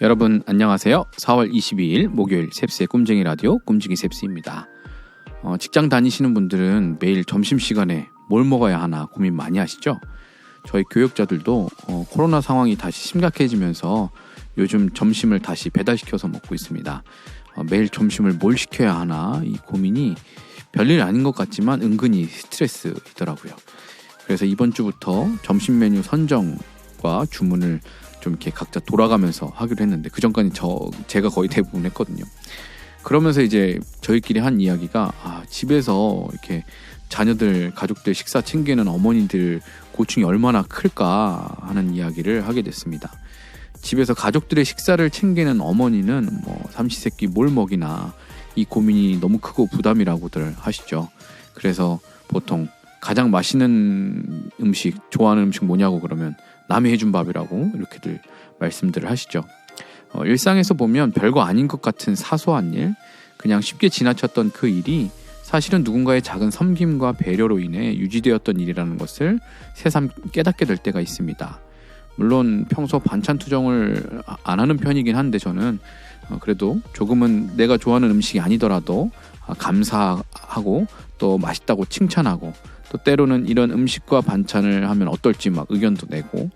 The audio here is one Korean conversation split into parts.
여러분 안녕하세요. 4월 22일 목요일 셉스의 꿈쟁이 라디오 꿈쟁이 셉스입니다. 직장 다니시는 분들은 매일 점심시간에 뭘 먹어야 하나 고민 많이 하시죠? 저희 교육자들도 코로나 상황이 다시 심각해지면서 요즘 점심을 다시 배달시켜서 먹고 있습니다. 매일 점심을 뭘 시켜야 하나 이 고민이 별일 아닌 것 같지만 은근히 스트레스이더라고요. 그래서 이번 주부터 점심 메뉴 선정과 주문을 좀 이렇게 각자 돌아가면서 하기로 했는데 그 전까지 제가 거의 대부분 했거든요. 그러면서 이제 저희끼리 한 이야기가 집에서 이렇게 자녀들, 가족들 식사 챙기는 어머니들 고충이 얼마나 클까 하는 이야기를 하게 됐습니다. 집에서 가족들의 식사를 챙기는 어머니는 삼시세끼 뭘 먹이나 이 고민이 너무 크고 부담이라고들 하시죠. 그래서 보통 가장 맛있는 음식, 좋아하는 음식 뭐냐고 그러면 남이 해준 밥이라고 이렇게들 말씀들을 하시죠. 일상에서 보면 별거 아닌 것 같은 사소한 일, 그냥 쉽게 지나쳤던 그 일이 사실은 누군가의 작은 섬김과 배려로 인해 유지되었던 일이라는 것을 새삼 깨닫게 될 때가 있습니다. 물론 평소 반찬 투정을 안 하는 편이긴 한데 저는 그래도 조금은 내가 좋아하는 음식이 아니더라도 감사하고 또 맛있다고 칭찬하고 또 때로는 이런 음식과 반찬을 하면 어떨지 막 의견도 내고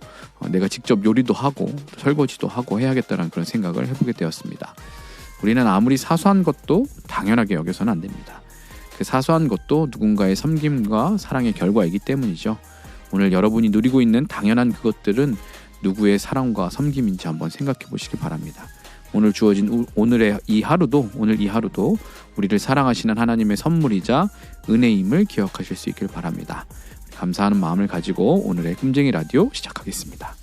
내가 직접 요리도 하고 설거지도 하고 해야겠다는 그런 생각을 해보게 되었습니다. 우리는 아무리 사소한 것도 당연하게 여겨서는 안 됩니다. 그 사소한 것도 누군가의 섬김과 사랑의 결과이기 때문이죠. 오늘 여러분이 누리고 있는 당연한 그것들은 누구의 사랑과 섬김인지 한번 생각해 보시기 바랍니다. 오늘 주어진 오늘 이 하루도 우리를 사랑하시는 하나님의 선물이자 은혜임을 기억하실 수 있길 바랍니다. 감사하는 마음을 가지고 오늘의 꿈쟁이 라디오 시작하겠습니다.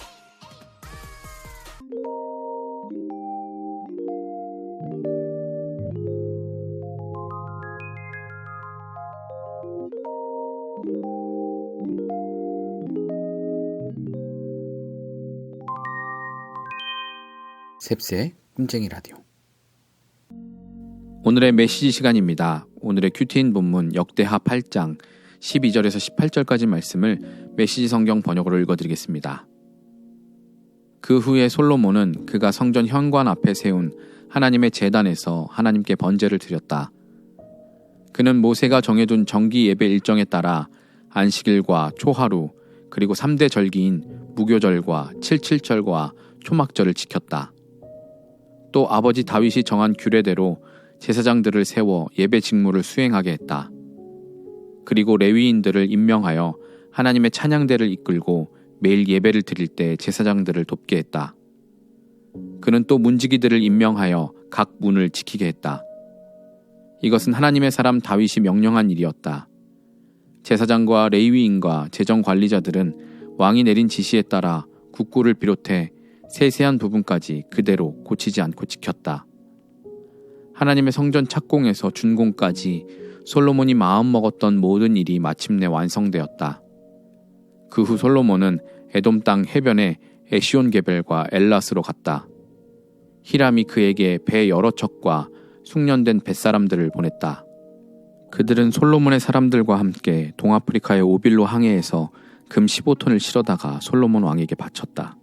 셉스의 꿈쟁이 라디오. 오늘의 메시지 시간입니다. 오늘의 큐티인 본문 역대하 8장 12절에서 18절까지 말씀을 메시지 성경 번역으로 읽어드리겠습니다. 그 후에 솔로몬은 그가 성전 현관 앞에 세운 하나님의 제단에서 하나님께 번제를 드렸다. 그는 모세가 정해둔 정기 예배 일정에 따라 안식일과 초하루 그리고 3대 절기인 무교절과 칠칠절과 초막절을 지켰다. 또 아버지 다윗이 정한 규례대로 제사장들을 세워 예배 직무를 수행하게 했다. 그리고 레위인들을 임명하여 하나님의 찬양대를 이끌고 매일 예배를 드릴 때 제사장들을 돕게 했다. 그는 또 문지기들을 임명하여 각 문을 지키게 했다. 이것은 하나님의 사람 다윗이 명령한 일이었다. 제사장과 레위인과 재정관리자들은 왕이 내린 지시에 따라 국구를 비롯해 세세한 부분까지 그대로 고치지 않고 지켰다. 하나님의 성전 착공에서 준공까지 솔로몬이 마음먹었던 모든 일이 마침내 완성되었다. 그 후 솔로몬은 에돔 땅 해변에 에시온게벨과 엘랏으로 갔다. 히람이 그에게 배 여러 척과 숙련된 뱃사람들을 보냈다. 그들은 솔로몬의 사람들과 함께 동아프리카의 오빌로 항해에서 금 15톤을 실어다가 솔로몬 왕에게 바쳤다.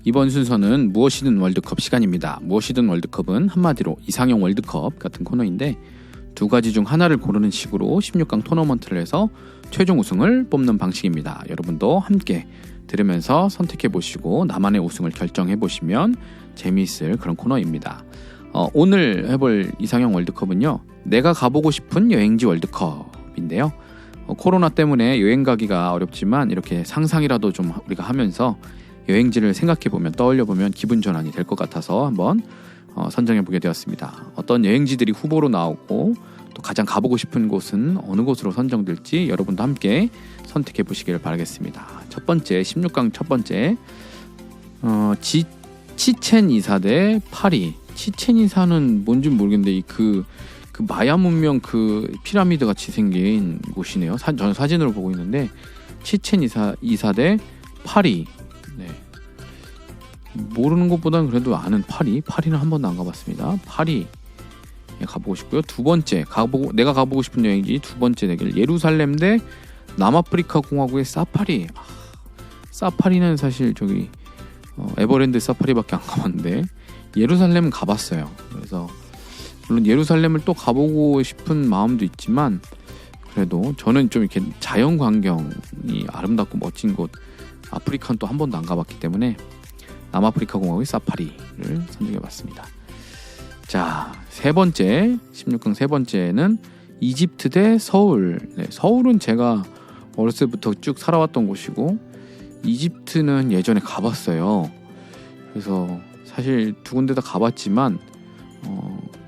이번 순서는 무엇이든 월드컵 시간입니다. 무엇이든 월드컵은 한마디로 이상형 월드컵 같은 코너인데 두 가지 중 하나를 고르는 식으로 16강 토너먼트를 해서 최종 우승을 뽑는 방식입니다. 여러분도 함께 들으면서 선택해보시고 나만의 우승을 결정해보시면 재미있을 그런 코너입니다. 오늘 해볼 이상형 월드컵은요. 내가 가보고 싶은 여행지 월드컵인데요. 코로나 때문에 여행 가기가 어렵지만 이렇게 상상이라도 좀 우리가 하면서 여행지를 생각해보면 떠올려보면 기분 전환이 될 것 같아서 한번 선정해보게 되었습니다. 어떤 여행지들이 후보로 나오고 또 가장 가보고 싶은 곳은 어느 곳으로 선정될지 여러분도 함께 선택해보시길 바라겠습니다. 첫 번째 16강 첫 번째 치첸 이사 대 파리. 치첸 이사는 뭔지 모르겠는데 그 그 마야 문명 그 피라미드 같이 생긴 곳이네요. 저는 사진으로 보고 있는데 치첸 이사대 파리. 네. 모르는 것보다는 그래도 아는 파리는 한 번도 안 가봤습니다. 파리 가보고 싶고요. 두 번째 내가 가보고 싶은 여행지 두 번째 대결 예루살렘 대 남아프리카 공화국의 사파리. 사파리는 사실 저기 에버랜드 사파리밖에 안 가봤는데 예루살렘은 가봤어요. 그래서 물론 예루살렘을 또 가보고 싶은 마음도 있지만 그래도 저는 좀 이렇게 자연 광경이 아름답고 멋진 곳 아프리카는 또 한 번도 안 가봤기 때문에 남아프리카 공화국의 사파리를 선정해봤습니다. 자, 16강 세 번째는 이집트 대 서울. 네, 서울은 제가 어렸을 때부터 쭉 살아왔던 곳이고 이집트는 예전에 가봤어요. 그래서 사실 두 군데 다 가봤지만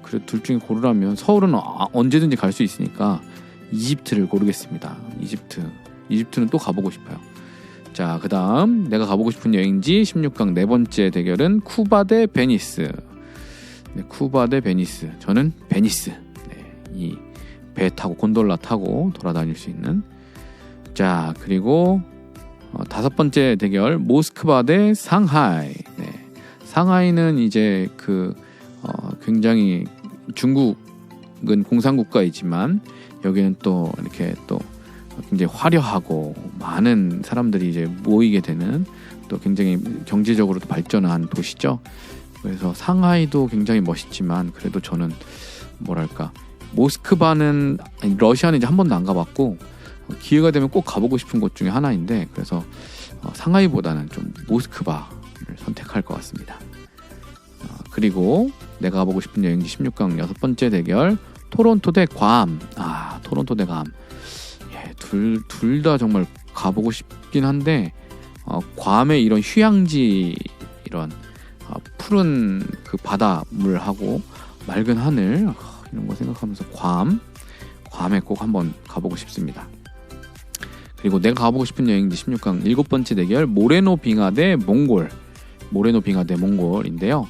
그래 둘 중에 고르라면 서울은 언제든지 갈 수 있으니까 이집트를 고르겠습니다. 이집트는 또 가보고 싶어요. 자, 그 다음 내가 가보고 싶은 여행지 16강 네 번째 대결은 쿠바 대 베니스. 네, 쿠바 대 베니스. 저는 베니스. 네, 이 배 타고 곤돌라 타고 돌아다닐 수 있는. 자, 그리고 다섯 번째 대결 모스크바 대 상하이. 네, 상하이는 이제 굉장히 중국은 공산국가이지만 여기는 또 이렇게 또 굉장히 화려하고 많은 사람들이 이제 모이게 되는 또 굉장히 경제적으로도 발전한 도시죠. 그래서 상하이도 굉장히 멋있지만 그래도 저는 뭐랄까 모스크바는 러시아는 이제 한 번도 안 가봤고 기회가 되면 꼭 가보고 싶은 곳 중에 하나인데 그래서 상하이보다는 좀 모스크바를 선택할 것 같습니다. 그리고 내가 가보고 싶은 여행지 16강 여섯 번째 대결 토론토 대 괌. 토론토 대 괌. 예, 둘 다 정말 가보고 싶긴 한데 괌의 이런 휴양지 이런 푸른 그 바닷물하고 맑은 하늘 이런 거 생각하면서 괌에 꼭 한번 가보고 싶습니다. 그리고 내가 가보고 싶은 여행지 16강 일곱 번째 대결 모레노 빙하 대 몽골. 몽골인데요.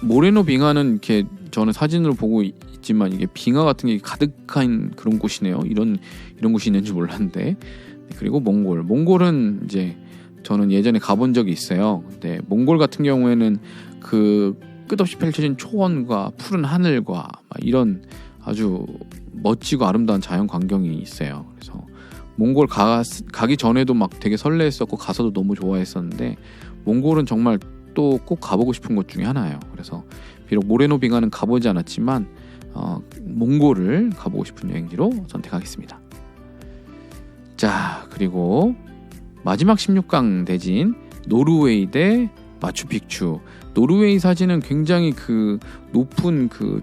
모레노 빙하는 이렇게 저는 사진으로 보고 있지만 이게 빙하 같은 게 가득한 그런 곳이네요. 이런 곳이 있는지 몰랐는데. 그리고 몽골은 이제 저는 예전에 가본 적이 있어요. 근데 몽골 같은 경우에는 그 끝없이 펼쳐진 초원과 푸른 하늘과 이런 아주 멋지고 아름다운 자연 광경이 있어요. 그래서 몽골 가기 전에도 막 되게 설레했었고 가서도 너무 좋아했었는데 몽골은 정말 또 꼭 가보고 싶은 곳 중에 하나예요. 그래서 비록 모레노 빙하는 가보지 않았지만 몽골을 가보고 싶은 여행지로 선택하겠습니다. 자, 그리고 마지막 16강 대진 노르웨이 대 마추픽추. 노르웨이 사진은 굉장히 그 높은 그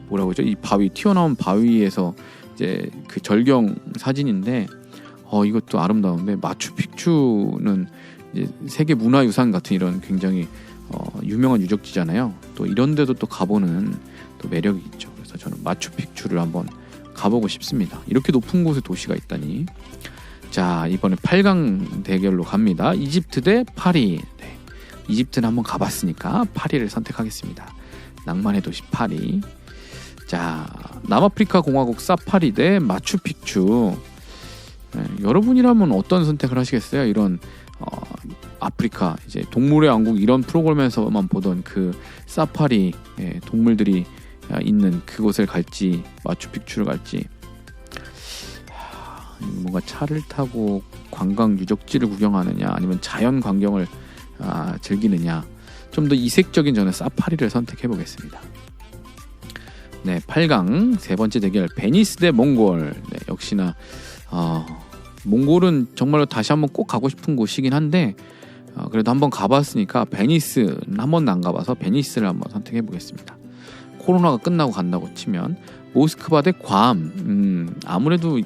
뭐라고 하죠? 이 바위 튀어나온 바위에서 이제 그 절경 사진인데 이것도 아름다운데 마추픽추는 이제 세계 문화유산 같은 이런 굉장히 유명한 유적지잖아요. 또 이런 데도 또 가보는 또 매력이 있죠. 그래서 저는 마추픽추를 한번 가보고 싶습니다. 이렇게 높은 곳에 도시가 있다니. 자, 이번에 8강 대결로 갑니다. 이집트 대 파리. 네, 이집트는 한번 가봤으니까 파리를 선택하겠습니다. 낭만의 도시 파리. 자, 남아프리카 공화국 사파리 대 마추픽추. 네, 여러분이라면 어떤 선택을 하시겠어요? 이런 아프리카 이제 동물의 왕국 이런 프로그램에서만 보던 그 사파리 동물들이 있는 그곳을 갈지 마추픽추를 갈지. 뭔가 차를 타고 관광 유적지를 구경하느냐 아니면 자연 광경을 즐기느냐 좀 더 이색적인 저는 사파리를 선택해 보겠습니다. 네, 8강 세 번째 대결 베니스 대 몽골. 네, 역시나 몽골은 정말로 다시 한번 꼭 가고 싶은 곳이긴 한데 그래도 한번 가봤으니까 베니스는 한 번도 안 가봐서 베니스를 한번 선택해 보겠습니다. 코로나가 끝나고 간다고 치면 모스크바 대 괌. 아무래도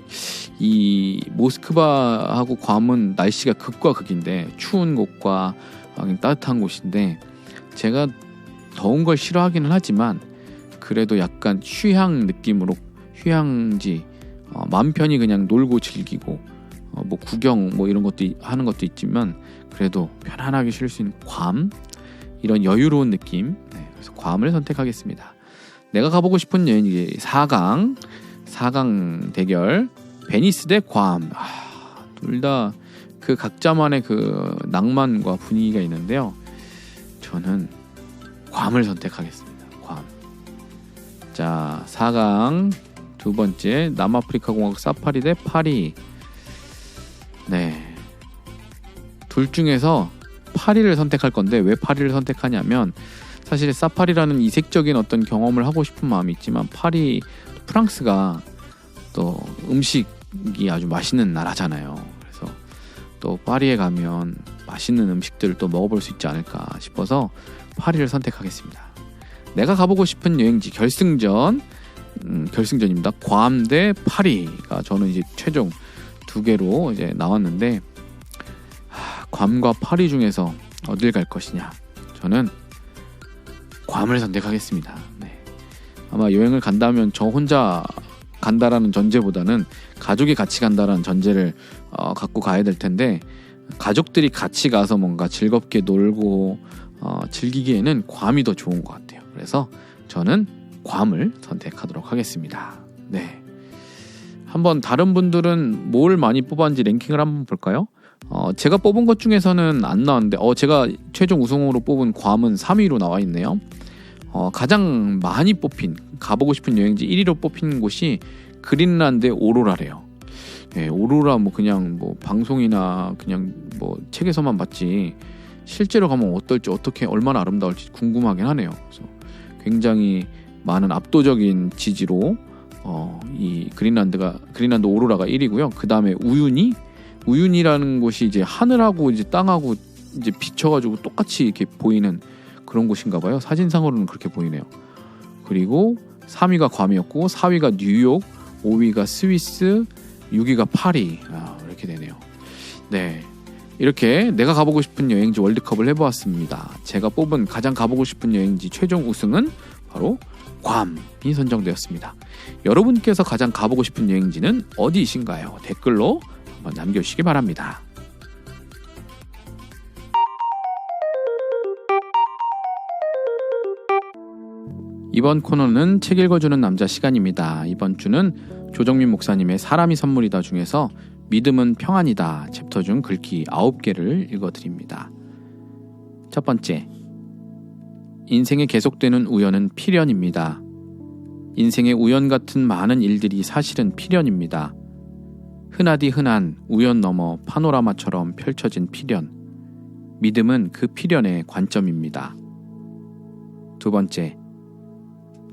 이 모스크바하고 괌은 날씨가 극과 극인데 추운 곳과 따뜻한 곳인데 제가 더운 걸 싫어하기는 하지만 그래도 약간 휴양 느낌으로 휴양지 마음 편히 그냥 놀고 즐기고 뭐 구경 뭐 이런 것도 하는 것도 있지만 그래도 편안하게 쉴 수 있는 괌 이런 여유로운 느낌. 네, 그래서 괌을 선택하겠습니다. 내가 가보고 싶은 여행지 4강 대결. 베니스 대 괌. 둘 다 그 각자만의 그 낭만과 분위기가 있는데요. 저는 괌을 선택하겠습니다. 괌. 자, 4강 두 번째 남아프리카 공화국 사파리 대 파리. 네. 둘 중에서 파리를 선택할 건데 왜 파리를 선택하냐면 사실 사파리라는 이색적인 어떤 경험을 하고 싶은 마음이 있지만 프랑스가 또 음식이 아주 맛있는 나라잖아요. 그래서 또 파리에 가면 맛있는 음식들을 또 먹어볼 수 있지 않을까 싶어서 파리를 선택하겠습니다. 내가 가보고 싶은 여행지 결승전입니다. 괌 대 파리가 저는 이제 최종 두 개로 이제 나왔는데 괌과 파리 중에서 어딜 갈 것이냐? 저는 괌을 선택하겠습니다. 네. 아마 여행을 간다면 저 혼자 간다라는 전제보다는 가족이 같이 간다라는 전제를 갖고 가야 될 텐데 가족들이 같이 가서 뭔가 즐겁게 놀고 즐기기에는 괌이 더 좋은 것 같아요. 그래서 저는 괌을 선택하도록 하겠습니다. 네. 한번 다른 분들은 뭘 많이 뽑았는지 랭킹을 한번 볼까요? 제가 뽑은 것 중에서는 안 나왔는데 제가 최종 우승으로 뽑은 괌은 3위로 나와 있네요. 가장 많이 뽑힌 가보고 싶은 여행지 1위로 뽑힌 곳이 그린란드의 오로라래요. 네, 오로라 그냥 방송이나 그냥 책에서만 봤지 실제로 가면 어떨지 어떻게 얼마나 아름다울지 궁금하긴 하네요. 그래서 굉장히 많은 압도적인 지지로 이 그린란드 오로라가 1위고요. 그 다음에 우윤이라는 곳이 이제 하늘하고 이제 땅하고 이제 비춰가지고 똑같이 이렇게 보이는 그런 곳인가 봐요. 사진상으로는 그렇게 보이네요. 그리고 3위가 괌이었고 4위가 뉴욕, 5위가 스위스, 6위가 파리. 이렇게 되네요. 네, 이렇게 내가 가보고 싶은 여행지 월드컵을 해보았습니다. 제가 뽑은 가장 가보고 싶은 여행지 최종 우승은 바로 괌이 선정되었습니다. 여러분께서 가장 가보고 싶은 여행지는 어디이신가요? 댓글로 한번 남겨주시기 바랍니다. 이번 코너는 책 읽어주는 남자 시간입니다. 이번 주는 조정민 목사님의 사람이 선물이다 중에서 믿음은 평안이다 챕터 중 글귀 9개를 읽어드립니다. 첫 번째, 인생에 계속되는 우연은 필연입니다. 인생의 우연 같은 많은 일들이 사실은 필연입니다. 흔하디 흔한 우연 넘어 파노라마처럼 펼쳐진 필연. 믿음은 그 필연의 관점입니다. 두 번째,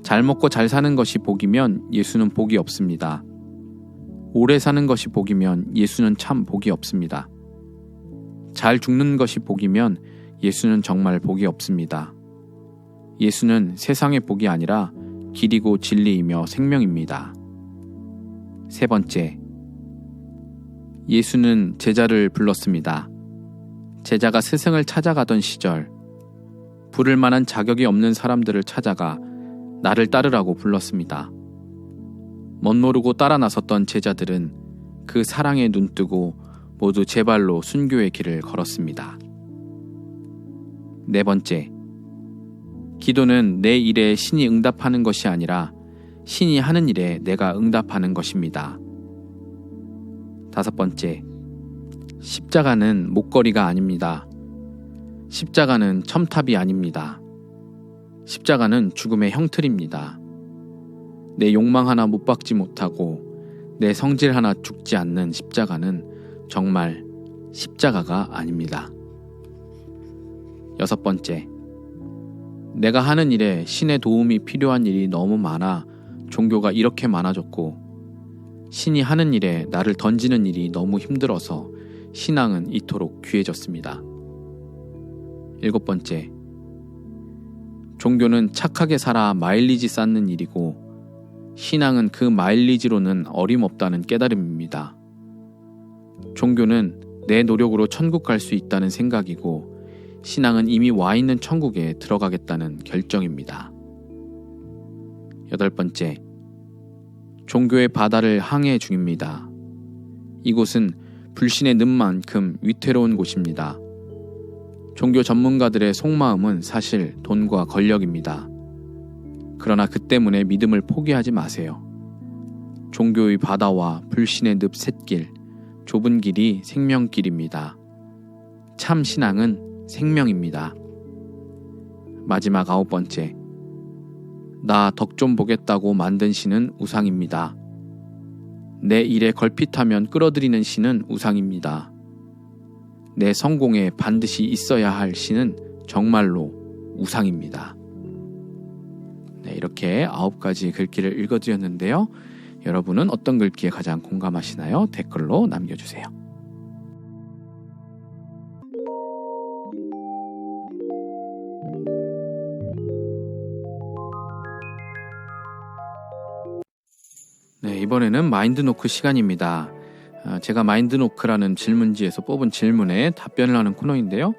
잘 먹고 잘 사는 것이 복이면 예수는 복이 없습니다. 오래 사는 것이 복이면 예수는 참 복이 없습니다. 잘 죽는 것이 복이면 예수는 정말 복이 없습니다. 예수는 세상의 복이 아니라 길이고 진리이며 생명입니다. 세 번째, 예수는 제자를 불렀습니다. 제자가 스승을 찾아가던 시절, 부를 만한 자격이 없는 사람들을 찾아가 나를 따르라고 불렀습니다. 멋모르고 따라 나섰던 제자들은 그 사랑에 눈뜨고 모두 제 발로 순교의 길을 걸었습니다. 네 번째, 기도는 내 일에 신이 응답하는 것이 아니라 신이 하는 일에 내가 응답하는 것입니다. 다섯 번째, 십자가는 목걸이가 아닙니다. 십자가는 첨탑이 아닙니다. 십자가는 죽음의 형틀입니다. 내 욕망 하나 못 박지 못하고 내 성질 하나 죽지 않는 십자가는 정말 십자가가 아닙니다. 여섯 번째, 내가 하는 일에 신의 도움이 필요한 일이 너무 많아 종교가 이렇게 많아졌고 신이 하는 일에 나를 던지는 일이 너무 힘들어서 신앙은 이토록 귀해졌습니다. 일곱 번째, 종교는 착하게 살아 마일리지 쌓는 일이고 신앙은 그 마일리지로는 어림없다는 깨달음입니다. 종교는 내 노력으로 천국 갈 수 있다는 생각이고 신앙은 이미 와 있는 천국에 들어가겠다는 결정입니다. 여덟 번째, 종교의 바다를 항해 중입니다. 이곳은 불신의 늪만큼 위태로운 곳입니다. 종교 전문가들의 속마음은 사실 돈과 권력입니다. 그러나 그 때문에 믿음을 포기하지 마세요. 종교의 바다와 불신의 늪 샛길, 좁은 길이 생명길입니다. 참 신앙은 생명입니다. 마지막 9번째, 나 덕 좀 보겠다고 만든 신은 우상입니다. 내 일에 걸핏하면 끌어들이는 신은 우상입니다. 내 성공에 반드시 있어야 할 신은 정말로 우상입니다. 네, 이렇게 9가지 글귀를 읽어드렸는데요. 여러분은 어떤 글귀에 가장 공감하시나요? 댓글로 남겨주세요. 네, 이번에는 마인드노크 시간입니다. 제가 마인드노크라는 질문지에서 뽑은 질문에 답변을 하는 코너인데요.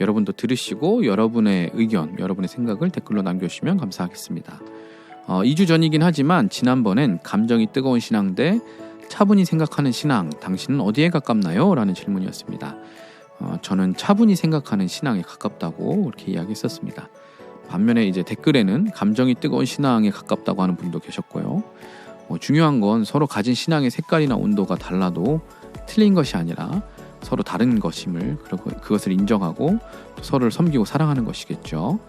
여러분도 들으시고 여러분의 의견, 여러분의 생각을 댓글로 남겨주시면 감사하겠습니다. 2주 전이긴 하지만 지난번엔 감정이 뜨거운 신앙 대 차분히 생각하는 신앙, 당신은 어디에 가깝나요? 라는 질문이었습니다. 저는 차분히 생각하는 신앙에 가깝다고 그렇게 이야기했었습니다. 반면에 이제 댓글에는 감정이 뜨거운 신앙에 가깝다고 하는 분도 계셨고요. 중요한 건 서로 가진 신앙의 색깔이나 온도가 달라도 틀린 것이 아니라 서로 다른 것임을, 그리고 그것을 인정하고 또 서로를 섬기고 사랑하는 것이겠죠.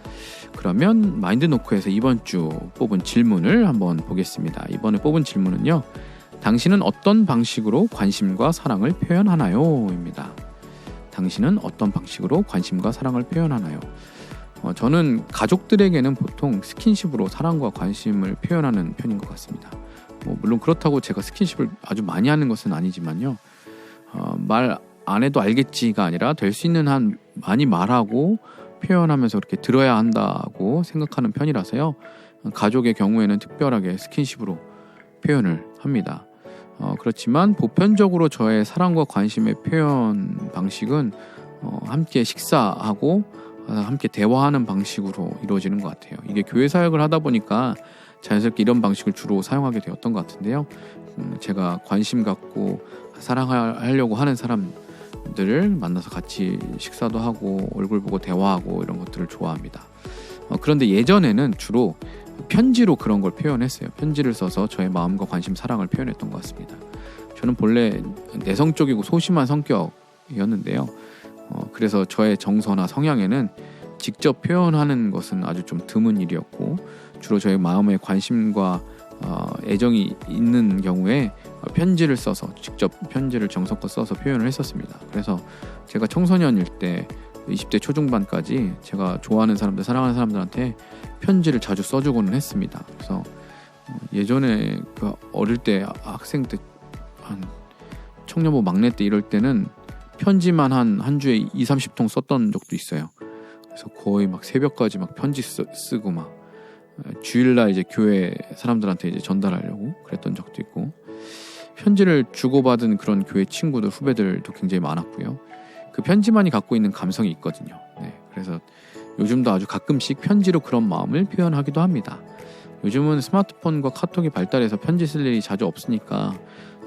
그러면 마인드노크에서 이번 주 뽑은 질문을 한번 보겠습니다. 이번에 뽑은 질문은요, 당신은 어떤 방식으로 관심과 사랑을 표현하나요? 입니다. 당신은 어떤 방식으로 관심과 사랑을 표현하나요? 저는 가족들에게는 보통 스킨십으로 사랑과 관심을 표현하는 편인 것 같습니다. 물론 그렇다고 제가 스킨십을 아주 많이 하는 것은 아니지만요. 말 안 해도 알겠지가 아니라 될 수 있는 한 많이 말하고 표현하면서 그렇게 들어야 한다고 생각하는 편이라서요. 가족의 경우에는 특별하게 스킨십으로 표현을 합니다. 그렇지만 보편적으로 저의 사랑과 관심의 표현 방식은 함께 식사하고 함께 대화하는 방식으로 이루어지는 것 같아요. 이게 교회 사역을 하다 보니까 자연스럽게 이런 방식을 주로 사용하게 되었던 것 같은데요. 제가 관심 갖고 사랑하려고 하는 사람들을 만나서 같이 식사도 하고 얼굴 보고 대화하고 이런 것들을 좋아합니다. 그런데 예전에는 주로 편지로 그런 걸 표현했어요. 편지를 써서 저의 마음과 관심, 사랑을 표현했던 것 같습니다. 저는 본래 내성적이고 소심한 성격이었는데요. 그래서 저의 정서나 성향에는 직접 표현하는 것은 아주 좀 드문 일이었고, 주로 저의 마음에 관심과 애정이 있는 경우에 편지를 써서, 직접 편지를 정성껏 써서 표현을 했었습니다. 그래서 제가 청소년일 때 20대 초중반까지 제가 좋아하는 사람들, 사랑하는 사람들한테 편지를 자주 써주고는 했습니다. 그래서 예전에 어릴 때, 학생 때, 한 청년부 막내 때 이럴 때는 편지만 한 주에 20-30통 썼던 적도 있어요. 그래서 거의 막 새벽까지 막 편지 쓰고 막 주일날 이제 교회 사람들한테 이제 전달하려고 그랬던 적도 있고, 편지를 주고받은 그런 교회 친구들, 후배들도 굉장히 많았고요. 그 편지만이 갖고 있는 감성이 있거든요. 네, 그래서 요즘도 아주 가끔씩 편지로 그런 마음을 표현하기도 합니다. 요즘은 스마트폰과 카톡이 발달해서 편지 쓸 일이 자주 없으니까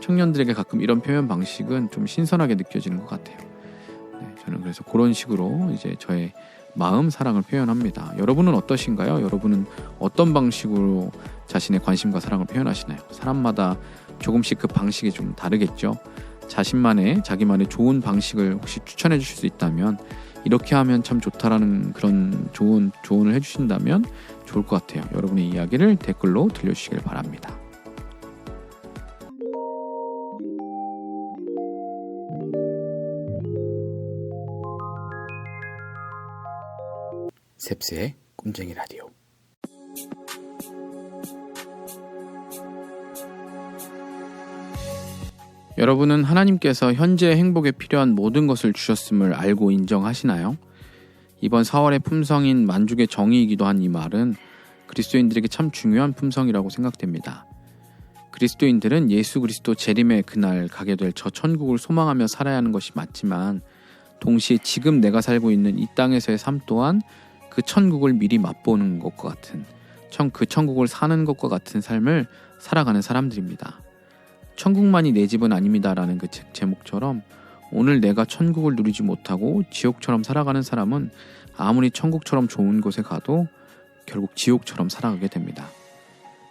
청년들에게 가끔 이런 표현 방식은 좀 신선하게 느껴지는 것 같아요. 네, 저는 그래서 그런 식으로 이제 저의 마음, 사랑을 표현합니다. 여러분은 어떠신가요? 여러분은 어떤 방식으로 자신의 관심과 사랑을 표현하시나요? 사람마다 조금씩 그 방식이 좀 다르겠죠. 자기만의 좋은 방식을 혹시 추천해 주실 수 있다면, 이렇게 하면 참 좋다라는 그런 조언을 해주신다면 좋을 것 같아요. 여러분의 이야기를 댓글로 들려주시길 바랍니다. 셉스의 꿈쟁이 라디오. 여러분은 하나님께서 현재의 행복에 필요한 모든 것을 주셨음을 알고 인정하시나요? 이번 4월의 품성인 만족의 정의이기도 한 이 말은 그리스도인들에게 참 중요한 품성이라고 생각됩니다. 그리스도인들은 예수 그리스도 재림의 그날 가게 될 저 천국을 소망하며 살아야 하는 것이 맞지만, 동시에 지금 내가 살고 있는 이 땅에서의 삶 또한 그 천국을 미리 맛보는 것과 같은, 그 천국을 사는 것과 같은 삶을 살아가는 사람들입니다. 천국만이 내 집은 아닙니다라는 그 책 제목처럼, 오늘 내가 천국을 누리지 못하고 지옥처럼 살아가는 사람은 아무리 천국처럼 좋은 곳에 가도 결국 지옥처럼 살아가게 됩니다.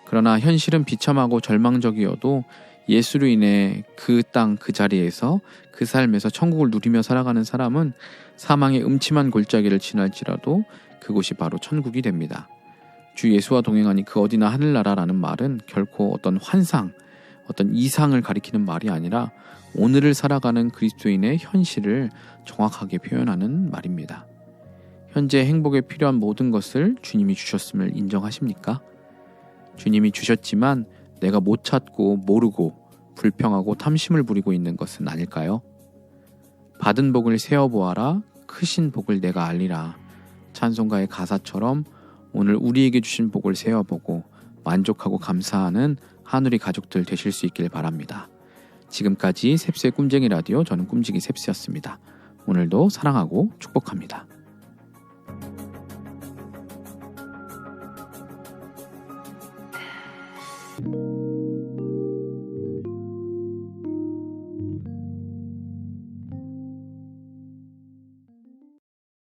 그러나 현실은 비참하고 절망적이어도 예수로 인해 그 땅 그 자리에서 그 삶에서 천국을 누리며 살아가는 사람은 사망의 음침한 골짜기를 지날지라도 그곳이 바로 천국이 됩니다. 주 예수와 동행하니 그 어디나 하늘나라라는 말은 결코 어떤 환상, 어떤 이상을 가리키는 말이 아니라 오늘을 살아가는 그리스도인의 현실을 정확하게 표현하는 말입니다. 현재 행복에 필요한 모든 것을 주님이 주셨음을 인정하십니까? 주님이 주셨지만 내가 못 찾고 모르고 불평하고 탐심을 부리고 있는 것은 아닐까요? 받은 복을 세어보아라, 크신 복을 내가 알리라. 찬송가의 가사처럼 오늘 우리에게 주신 복을 세어보고 만족하고 감사하는 하누리 가족들 되실 수 있길 바랍니다. 지금까지 셉스의 꿈쟁이 라디오, 저는 꿈지기 셉스였습니다. 오늘도 사랑하고 축복합니다.